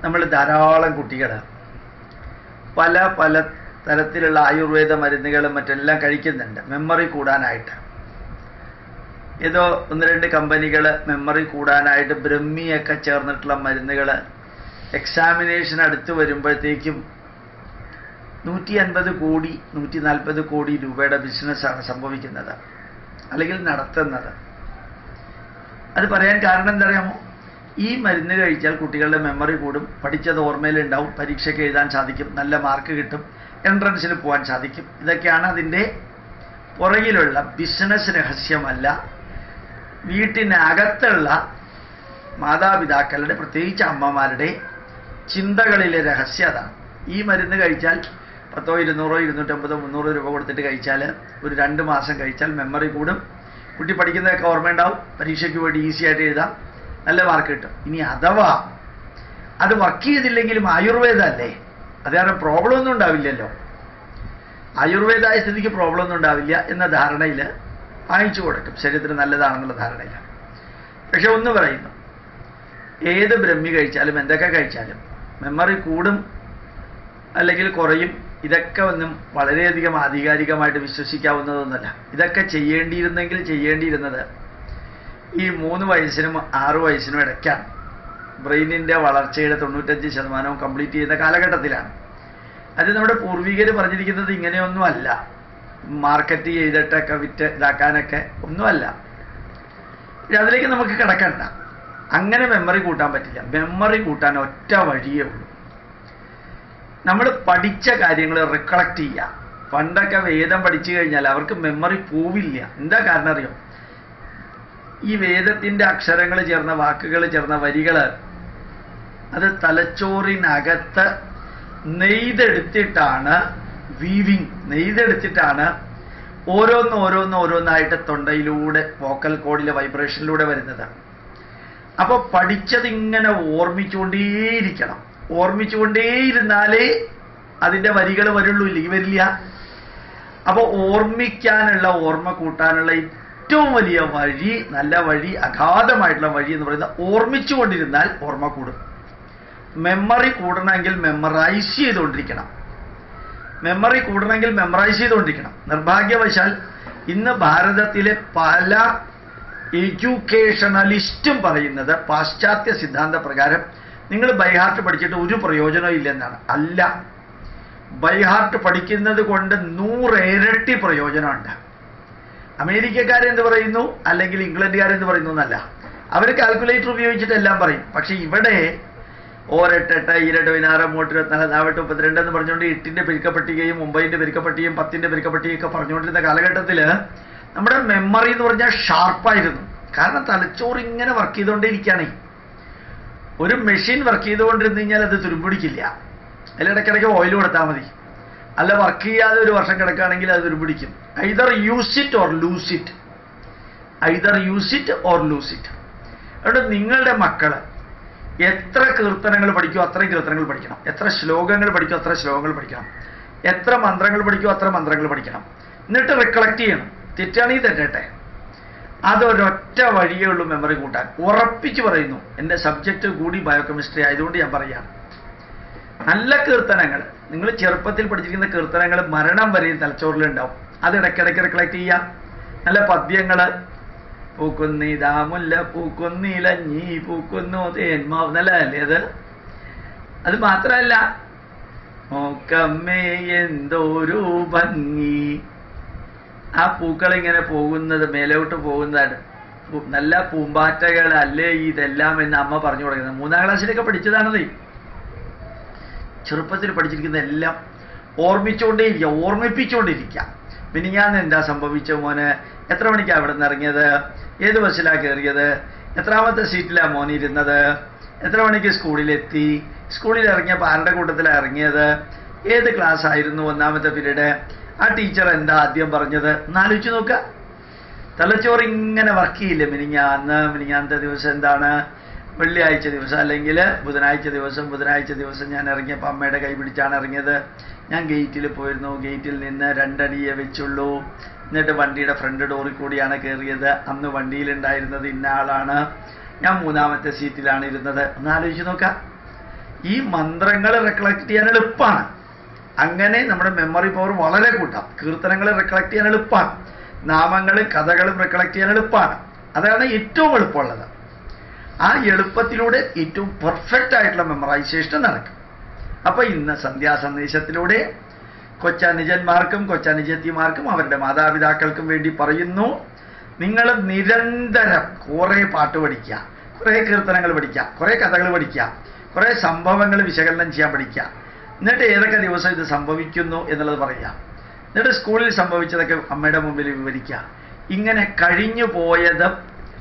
നമ്മൾ ധാരാളം കുട്ടികൾ പല പല തരത്തിലുള്ള ആയുർവേദ മരുന്നുകളും മറ്റെല്ലാം കഴിക്കുന്നുണ്ട് മെമ്മറി കൂടാനായിട്ട്. ഏതോ 1-2 കമ്പനികൾ മെമ്മറി കൂടാനായിട്ട് ബ്രഹ്മിയൊക്കെ ചേർന്നിട്ടുള്ള മരുന്നുകൾ എക്സാമിനേഷൻ അടുത്ത് വരുമ്പോഴത്തേക്കും 150 കോടി 140 കോടി രൂപയുടെ ബിസിനസ്സാണ് സംഭവിക്കുന്നത് അല്ലെങ്കിൽ നടത്തുന്നത്. അത് പറയാൻ കാരണം എന്താ അറിയാമോ? ഈ മരുന്ന് കഴിച്ചാൽ കുട്ടികളുടെ മെമ്മറി കൂടും, പഠിച്ചത് ഓർമ്മയിലുണ്ടാവും, പരീക്ഷയ്ക്ക് എഴുതാൻ സാധിക്കും, നല്ല മാർക്ക് കിട്ടും, എൻട്രൻസിന് പോകാൻ സാധിക്കും. ഇതൊക്കെയാണ് അതിൻ്റെ പുറകിലുള്ള ബിസിനസ് രഹസ്യമല്ല. വീട്ടിനകത്തുള്ള മാതാപിതാക്കളുടെ പ്രത്യേകിച്ച് അമ്മമാരുടെ ചിന്തകളിലെ രഹസ്യം അതാണ്. ഈ മരുന്ന് കഴിച്ചാൽ 10, 200, 250, 300 രൂപ കൊടുത്തിട്ട് കഴിച്ചാൽ ഒരു 2 മാസം കഴിച്ചാൽ മെമ്മറി കൂടും, കുട്ടി പഠിക്കുന്നതൊക്കെ ഓർമ്മയുണ്ടാവും, പരീക്ഷയ്ക്ക് വേണ്ടി ഈസി ആയിട്ട് എഴുതാം, നല്ല മാർക്ക് കിട്ടും. ഇനി അഥവാ അത് വർക്ക് ചെയ്തില്ലെങ്കിലും ആയുർവേദ അല്ലേ, അത് കാരണം പ്രോബ്ലം ഒന്നും ഉണ്ടാവില്ലല്ലോ. ആയുർവേദായ സ്ഥിതിക്ക് പ്രോബ്ലം ഒന്നും ഉണ്ടാവില്ല എന്ന ധാരണയിൽ വാങ്ങിച്ചു കൊടുക്കും, ശരീരത്തിന് നല്ലതാണെന്നുള്ള ധാരണയില്ല. പക്ഷെ ഒന്ന് പറയുന്നു, ഏത് ബ്രഹ്മി കഴിച്ചാലും എന്തൊക്കെ കഴിച്ചാലും മെമ്മറി കൂടും അല്ലെങ്കിൽ കുറയും, ഇതൊക്കെ ഒന്നും വളരെയധികം ആധികാരികമായിട്ട് വിശ്വസിക്കാവുന്നതൊന്നുമല്ല. ഇതൊക്കെ ചെയ്യേണ്ടിയിരുന്നെങ്കിൽ ചെയ്യേണ്ടിയിരുന്നത് ഈ 3 വയസ്സിനും 6 വയസ്സിനും ഇടയ്ക്കാണ്. ബ്രെയിനിൻ്റെ വളർച്ചയുടെ 95% കംപ്ലീറ്റ് ചെയ്യുന്ന കാലഘട്ടത്തിലാണ്. അത് നമ്മുടെ പൂർവികർ പറഞ്ഞിരിക്കുന്നത് ഇങ്ങനെയൊന്നും അല്ല, മാർക്കറ്റ് ചെയ്തിട്ടൊക്കെ വിറ്റ് ഇതാക്കാനൊക്കെ ഒന്നുമല്ല. അതിലേക്ക് നമുക്ക് കിടക്കണ്ട. അങ്ങനെ മെമ്മറി കൂട്ടാൻ പറ്റില്ല. മെമ്മറി കൂട്ടാൻ ഒറ്റ വഴിയേ ഉള്ളൂ, നമ്മൾ പഠിച്ച കാര്യങ്ങൾ റിക്കളക്ട് ചെയ്യുക. പണ്ടൊക്കെ വേദം പഠിച്ചു കഴിഞ്ഞാൽ അവർക്ക് മെമ്മറി പോവില്ല. എന്താ കാരണം അറിയോ? ഈ വേദത്തിൻ്റെ അക്ഷരങ്ങൾ ചേർന്ന വാക്കുകൾ ചേർന്ന വരികൾ അത് തലച്ചോറിനകത്ത് നെയ്തെടുത്തിട്ടാണ് നെയ്തെടുത്തിട്ടാണ് ഓരോന്നായിട്ട് തൊണ്ടയിലൂടെ വോക്കൽ കോഡിലെ വൈബ്രേഷനിലൂടെ വരുന്നത്. അപ്പോൾ പഠിച്ചതിങ്ങനെ ഓർമ്മിച്ചുകൊണ്ടേയിരുന്നാലേ അതിൻ്റെ വരികൾ വരുള്ളൂ, ഇല്ലെങ്കിൽ വരില്ല. അപ്പോൾ ഓർമ്മിക്കാനുള്ള ഓർമ്മ കൂട്ടാനുള്ള ഏറ്റവും വലിയ വഴി, നല്ല വഴി, അഗാധമായിട്ടുള്ള വഴി എന്ന് പറയുന്നത് ഓർമ്മിച്ചുകൊണ്ടിരുന്നാൽ ഓർമ്മ കൂടും. മെമ്മറി കൂടണമെങ്കിൽ മെമ്മറൈസ് ചെയ്തുകൊണ്ടിരിക്കണം. നിർഭാഗ്യവശാൽ ഇന്ന് ഭാരതത്തിലെ പല എഡ്യൂക്കേഷണലിസ്റ്റും പറയുന്നത് പാശ്ചാത്യ സിദ്ധാന്ത പ്രകാരം നിങ്ങൾ ബൈഹാർട്ട് പഠിച്ചിട്ട് ഒരു പ്രയോജനവും ഇല്ലെന്നാണ്. അല്ല, ബൈഹാർട്ട് പഠിക്കുന്നത് കൊണ്ട് 100 ഇരട്ടി പ്രയോജനമുണ്ട്. അമേരിക്കക്കാരെന്ത് പറയുന്നു അല്ലെങ്കിൽ ഇംഗ്ലണ്ടുകാരെന്ത് പറയുന്നു എന്നല്ല, അവർ കാൽക്കുലേറ്റർ ഉപയോഗിച്ചിട്ട് എല്ലാം പറയും. പക്ഷെ ഇവിടെ 1 8 8 2 16 3 24 32 എന്ന് പറഞ്ഞുകൊണ്ട് 8ന്റെ പെരുക്കപ്പട്ടികയും 9ന്റെ പെരുക്കപ്പട്ടികയും 10ന്റെ പെരുക്കപ്പട്ടികയൊക്കെ പറഞ്ഞുകൊണ്ടിരുന്ന കാലഘട്ടത്തിൽ നമ്മുടെ മെമ്മറി എന്ന് പറഞ്ഞാൽ ഷാർപ്പായിരുന്നു. കാരണം തലച്ചോറ് ഇങ്ങനെ വർക്ക് ചെയ്തുകൊണ്ടേയിരിക്കുകയാണ്. ഒരു മെഷീൻ വർക്ക് ചെയ്തുകൊണ്ടിരുന്നു കഴിഞ്ഞാൽ അത് തുരുമ്പിടിക്കില്ല. അതിലിടയ്ക്കിടയ്ക്ക് ഓയിൽ കൊടുത്താൽ മതി. അല്ല, വർക്ക് ചെയ്യാതെ ഒരു വർഷം കിടക്കുകയാണെങ്കിൽ അത് തുരുമ്പിടിക്കും. Either use it or lose it. അതുകൊണ്ട് നിങ്ങളുടെ മക്കൾ എത്ര കീർത്തനങ്ങൾ പഠിക്കുമോ അത്രയും കീർത്തനങ്ങൾ പഠിക്കണം, എത്ര ശ്ലോകങ്ങൾ പഠിക്കുമോ അത്ര ശ്ലോകങ്ങൾ പഠിക്കണം, എത്ര മന്ത്രങ്ങൾ പഠിക്കുമോ അത്ര മന്ത്രങ്ങൾ പഠിക്കണം. എന്നിട്ട് റിക്കളക്ട് ചെയ്യണം. തെറ്റാണെങ്കിൽ തെറ്റട്ടെ. അതൊരൊറ്റ വഴിയേ ഉള്ളൂ മെമ്മറി കൂട്ടാൻ. ഉറപ്പിച്ച് പറയുന്നു. എൻ്റെ സബ്ജക്റ്റ് കൂടി ബയോകെമിസ്ട്രി ആയതുകൊണ്ട് ഞാൻ പറയാം. നല്ല കീർത്തനങ്ങൾ, നിങ്ങൾ ചെറുപ്പത്തിൽ പഠിച്ചിരിക്കുന്ന കീർത്തനങ്ങൾ മരണം വരെയും തലച്ചോറിലുണ്ടാവും. അത് ഇടയ്ക്കിടയ്ക്ക് റിക്കളക്ട് ചെയ്യാം. നല്ല പദ്യങ്ങൾ, പൂക്കുന്നിതാ മുല്ല പൂക്കുന്നിലഞ്ഞി പൂക്കുന്നു തേന്മാവ്, നല്ലതല്ലേ അത്? അത് മാത്രമല്ല, നോക്കമ്മേ എന്തോരു ഭംഗി, ആ പൂക്കളിങ്ങനെ പോകുന്നത് മേലോട്ട് പോകുന്നതാണ്. നല്ല പൂമ്പാറ്റകൾ അല്ലേ ഇതെല്ലാം എന്ന് അമ്മ പറഞ്ഞു കൊടുക്കുന്നത്. 3ാം ക്ലാസ്സിലൊക്കെ പഠിച്ചതാണത്. ചെറുപ്പത്തിൽ പഠിച്ചിരിക്കുന്ന എല്ലാം ഓർമ്മിപ്പിച്ചുകൊണ്ടിരിക്കുക. പിന്നെ ഞാൻ എന്താ സംഭവിച്ച മോന്, എത്ര മണിക്കാണ് അവിടെ നിന്ന് ഇറങ്ങിയത്, ഏത് ബസ്സിലാണ് കയറിയത്, എത്രാമത്തെ സീറ്റിലാണ് മോൻ ഇരുന്നത്, എത്ര മണിക്ക് സ്കൂളിലെത്തി, സ്കൂളിൽ ഇറങ്ങിയപ്പോൾ ആരുടെ കൂട്ടത്തിലാണ് ഇറങ്ങിയത്, ഏത് ക്ലാസ് ആയിരുന്നു 1ാമത്തെ പീരീഡ്, ആ ടീച്ചർ എന്താ ആദ്യം പറഞ്ഞത് എന്നാലോചിച്ച് നോക്കുക. തലച്ചോറ് ഇങ്ങനെ വർക്ക് ചെയ്യില്ലേ. മിനിഞ്ഞാന്നത്തെ ദിവസം എന്താണ്, വെള്ളിയാഴ്ച ദിവസം അല്ലെങ്കിൽ ബുധനാഴ്ച ദിവസം ഞാൻ ഇറങ്ങിയപ്പോൾ അമ്മയുടെ കൈ പിടിച്ചാണ് ഇറങ്ങിയത്. ഞാൻ ഗേറ്റിൽ പോയിരുന്നു, ഗേറ്റിൽ നിന്ന് 2 അടിയേ വെച്ചുള്ളൂ. എന്നിട്ട് വണ്ടിയുടെ ഫ്രണ്ട് ഡോറിൽ കൂടിയാണ് കയറിയത്. അന്ന് വണ്ടിയിലുണ്ടായിരുന്നത് ഇന്ന ആളാണ്, ഞാൻ 3ാമത്തെ സീറ്റിലാണ് ഇരുന്നത്. ഒന്ന് ആലോചിച്ച് നോക്കാം. ഈ മന്ത്രങ്ങൾ റെക്കലക്ട് ചെയ്യാൻ എളുപ്പമാണ്. അങ്ങനെ നമ്മുടെ മെമ്മറി പവർ വളരെ കൂട്ടാം. കീർത്തനങ്ങൾ റെക്കലക്ട് ചെയ്യാൻ എളുപ്പമാണ്. നാമങ്ങളും കഥകളും റെക്കലക്ട് ചെയ്യാൻ എളുപ്പമാണ്. അതാണ് ഏറ്റവും എളുപ്പമുള്ളത്. ആ എളുപ്പത്തിലൂടെ ഏറ്റവും പെർഫെക്റ്റ് ആയിട്ടുള്ള മെമ്മറൈസേഷൻ നടക്കും. അപ്പൊ ഇന്ന് സന്ധ്യാസന്ദേശത്തിലൂടെ കൊച്ചനുജന്മാർക്കും കൊച്ചനുജത്തിമാർക്കും അവരുടെ മാതാപിതാക്കൾക്കും വേണ്ടി പറയുന്നു, നിങ്ങൾ നിരന്തരം കുറേ പാട്ട് പഠിക്കുക, കുറേ കീർത്തനങ്ങൾ പഠിക്കുക, കുറേ കഥകൾ പഠിക്കുക, കുറേ സംഭവങ്ങൾ വിശകലനം ചെയ്യാൻ പഠിക്കുക. എന്നിട്ട് ഏതൊക്കെ ദിവസം ഇത് സംഭവിക്കുന്നു എന്നുള്ളത് പറയുക. എന്നിട്ട് സ്കൂളിൽ സംഭവിച്ചതൊക്കെ അമ്മയുടെ മുമ്പിൽ വിവരിക്കുക. ഇങ്ങനെ കഴിഞ്ഞു പോയതും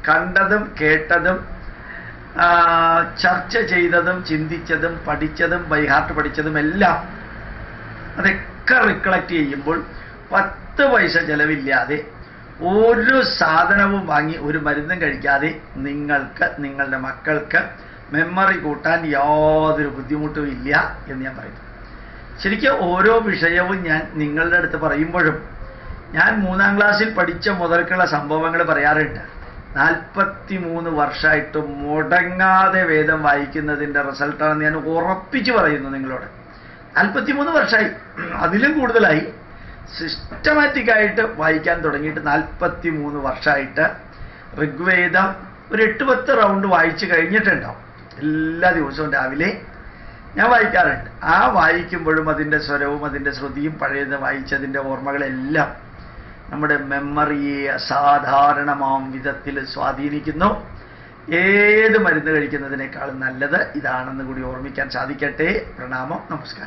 കണ്ടതും കേട്ടതും ചർച്ച ചെയ്തതും ചിന്തിച്ചതും പഠിച്ചതും ബൈഹാർട്ട് പഠിച്ചതും എല്ലാം അതൊക്കെ റിക്കളക്ട് ചെയ്യുമ്പോൾ 10 പൈസ ചെലവില്ലാതെ ഒരു സാധനവും വാങ്ങി ഒരു മരുന്നും കഴിക്കാതെ നിങ്ങൾക്ക് നിങ്ങളുടെ മക്കൾക്ക് മെമ്മറി കൂട്ടാൻ യാതൊരു ബുദ്ധിമുട്ടും ഇല്ല എന്ന് ഞാൻ പറയുന്നു. ശരിക്കും ഓരോ വിഷയവും ഞാൻ നിങ്ങളുടെ അടുത്ത് പറയുമ്പോഴും ഞാൻ 3ാം ക്ലാസ്സിൽ പഠിച്ച മുതൽക്കുള്ള സംഭവങ്ങൾ പറയാറുണ്ട്. 43 വർഷമായിട്ട് മുടങ്ങാതെ വേദം വായിക്കുന്നതിൻ്റെ റിസൾട്ടാണെന്ന് ഞാൻ ഉറപ്പിച്ച് പറയുന്നു നിങ്ങളോട്. 43 വർഷമായി, അതിലും കൂടുതലായി സിസ്റ്റമാറ്റിക്കായിട്ട് വായിക്കാൻ തുടങ്ങിയിട്ട് 43 വർഷമായിട്ട് ഋഗ്വേദം ഒരു 8-10 റൗണ്ട് വായിച്ചു കഴിഞ്ഞിട്ടുണ്ടാവും. എല്ലാ ദിവസവും രാവിലെ ഞാൻ വായിക്കാറുണ്ട്. ആ വായിക്കുമ്പോഴും അതിൻ്റെ സ്വരവും അതിൻ്റെ ശ്രുതിയും പഴയത് വായിച്ചതിൻ്റെ ഓർമ്മകളെല്ലാം നമ്മുടെ മെമ്മറിയെ അസാധാരണമാം വിധത്തിൽ സ്വാധീനിക്കുന്നു. ഏത് മരുന്ന് കഴിക്കുന്നതിനേക്കാളും നല്ലത് ഇതാണെന്ന് കൂടി ഓർമ്മിക്കാൻ സാധിക്കട്ടെ. പ്രണാമം, നമസ്കാരം.